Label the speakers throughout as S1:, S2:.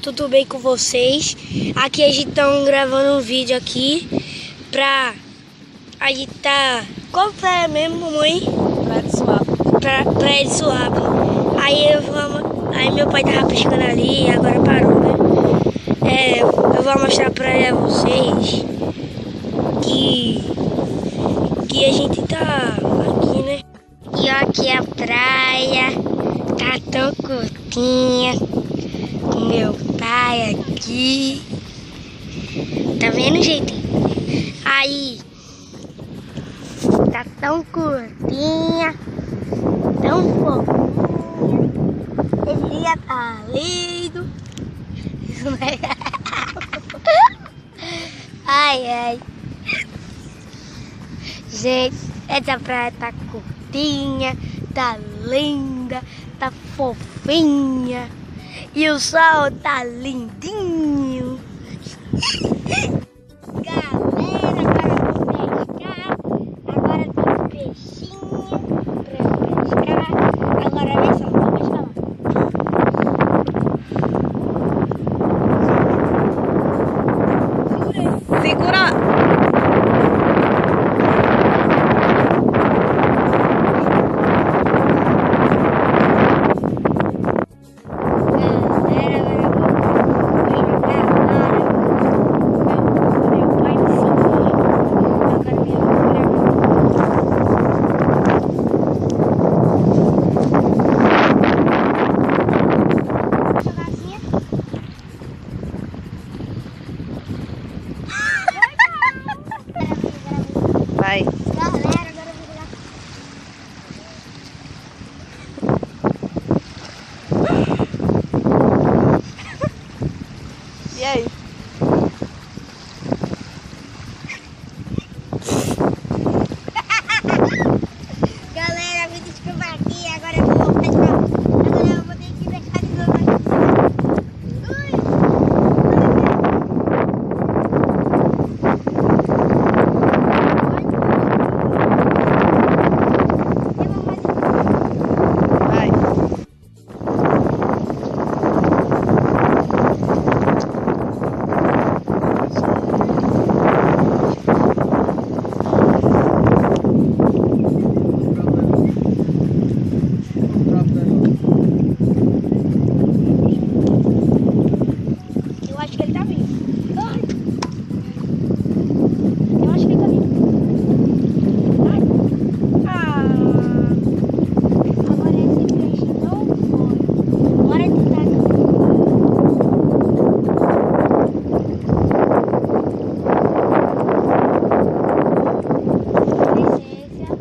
S1: Tudo bem com vocês? Aqui a gente tá gravando um vídeo aqui pra a gente tá... Qual praia mesmo, mamãe?
S2: Praia de Suape.
S1: Praia de Suape. Aí meu pai tava pescando ali e agora parou, né? Eu vou mostrar pra vocês que a gente tá aqui, né? E ó, aqui a praia tá tão curtinha. Meu pai aqui. Tá vendo, gente? Aí tá tão curtinha, tão fofinha. Esse dia tá lindo. Ai. Gente, essa praia tá curtinha, tá linda, tá fofinha. E o sol tá lindinho. Galera, agora vou pescar. Agora tem peixinho pra pescar. Agora vem só, vou pescar lá.
S2: Segura! Vai.
S1: Galera, agora eu vou virar.
S2: E aí?
S1: Galera, me desculpa aqui, agora eu vou pescar. Agora eu vou ter que pescar de novo aqui.
S2: Vai.
S1: Eu acho que ele tá vindo. Ai. Eu acho que ele tá vindo. Ai. Agora esse peixe não foi. Bora tentar aqui. Licença.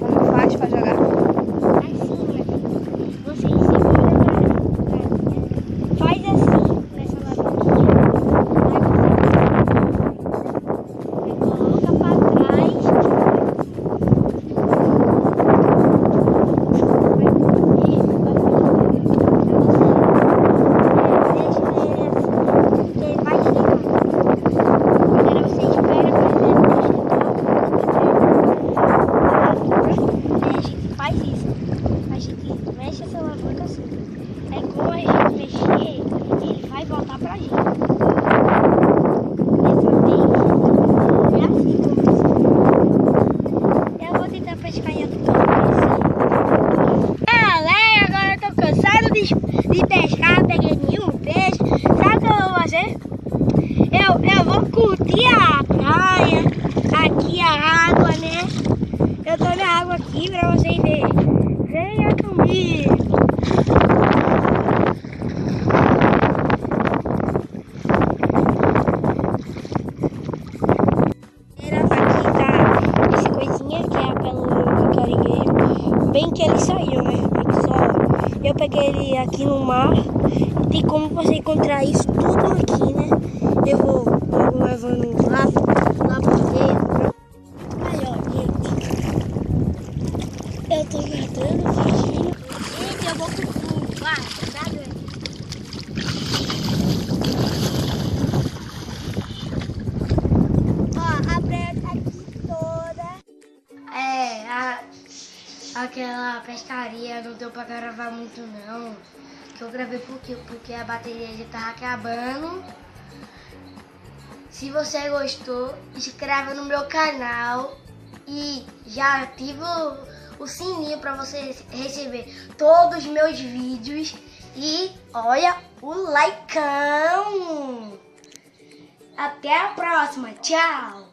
S2: Como faz pra jogar?
S1: Faz assim, nessa alavanquinha. Aí coloca pra trás. Ele vai girar. Agora você espera pra ele faz isso. A gente mexe essa alavanca assim. Aí como a gente mexer, ele vai voltar pra gente. Dessa vez, é assim como isso. Eu vou tentar pescar em outro canto. Galera, agora eu tô cansado de pescar, não peguei nenhum peixe. Sabe o que eu vou fazer? Eu vou curtir a praia, aqui a água, né? Eu tô na água aqui pra vocês verem. Venha comigo. Aqui tá esse coisinha que é pelo caringueiro. Bem que ele saiu, né? Eu peguei ele que aqui no mar tem como você encontrar isso tudo aqui, né? Eu vou levando lá pra dentro. Aí, ó, gente. Eu tô nadando, fugindo. Gente, eu vou pro fundo. Vai, tá doendo. Ó, a praia tá aqui toda. Aquela pescaria não deu pra gravar muito não. Que eu gravei porque a bateria já tava acabando. Se você gostou, inscreva no meu canal e já ativa o sininho para você receber todos os meus vídeos. E olha o likeão! Até a próxima, tchau!